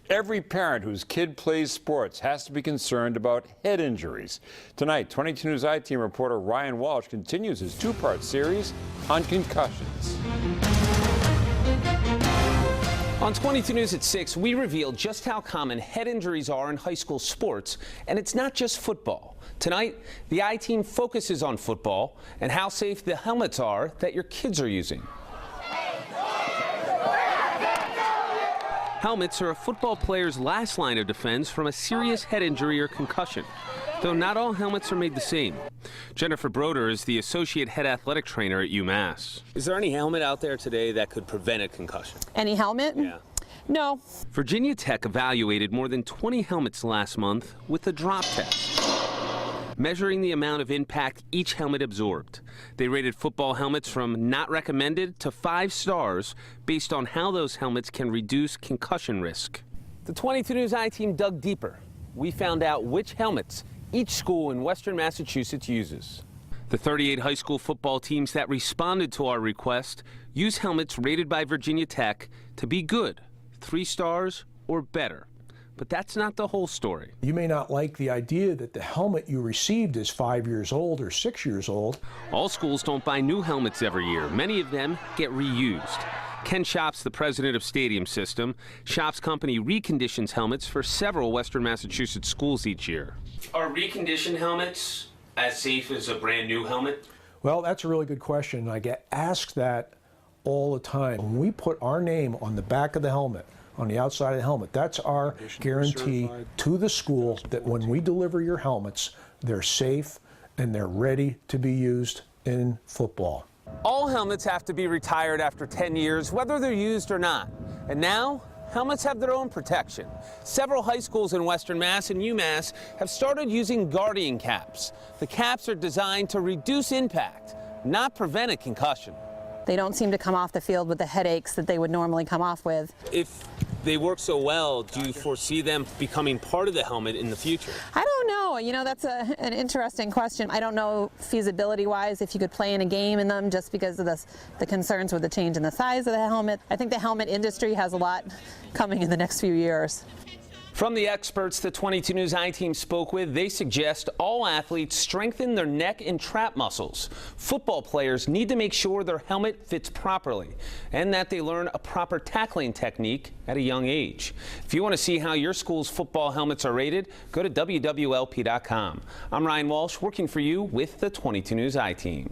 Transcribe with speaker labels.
Speaker 1: Every parent whose kid plays sports has to be concerned about head injuries. Tonight, 22 News I-Team reporter Ryan Walsh continues his two-part series on concussions.
Speaker 2: On 22 News at 6, we reveal just how common head injuries are in high school sports, and it's not just football. Tonight, the I-Team focuses on football and how safe the helmets are that your kids are using. Helmets are a football player's last line of defense from a serious head injury or concussion, though not all helmets are made the same. Jennifer Broder is the associate head athletic trainer at UMass. Is there any helmet out there today that could prevent a concussion?
Speaker 3: Any helmet?
Speaker 2: Yeah.
Speaker 3: No.
Speaker 2: Virginia Tech evaluated more than 20 helmets last month with a drop test, measuring the amount of impact each helmet absorbed. They rated football helmets from not recommended to 5 stars based on how those helmets can reduce concussion risk. The 22 News I-Team dug deeper. We found out which helmets each school in Western Massachusetts uses. The 38 high school football teams that responded to our request use helmets rated by Virginia Tech to be good, 3 stars or better. But that's not the whole story.
Speaker 4: You may not like the idea that the helmet you received is 5 years old or 6 years old.
Speaker 2: All schools don't buy new helmets every year. Many of them get reused. Ken Shops, the president of Stadium System. Shops' company reconditions helmets for several Western Massachusetts schools each year. Are reconditioned helmets as safe as a brand new helmet?
Speaker 4: Well, that's a really good question. I get asked that all the time. When we put our name on the back of the helmet, on the outside of the helmet, that's our guarantee to the school that when we deliver your helmets, they're safe and they're ready to be used in football.
Speaker 2: All helmets have to be retired after 10 years, whether they're used or not. And now, helmets have their own protection. Several high schools in Western Mass and UMass have started using Guardian caps. The caps are designed to reduce impact, not prevent a concussion.
Speaker 3: They don't seem to come off the field with the headaches that they would normally come off with.
Speaker 2: If they work so well, do you foresee them becoming part of the helmet in the future?
Speaker 3: I don't know. You know, that's an interesting question. I don't know feasibility-wise if you could play in a game in them just because of the concerns with the change in the size of the helmet. I think the helmet industry has a lot coming in the next few years. From the experts the 22 News I-Team spoke with, they suggest all athletes strengthen their neck and trap muscles. Football players need to make sure their helmet fits properly and that they learn a proper tackling technique at a young age. If you want to see how your school's football helmets are rated, go to WWLP.com. I'm Ryan Walsh, working for you with the 22 News I-Team.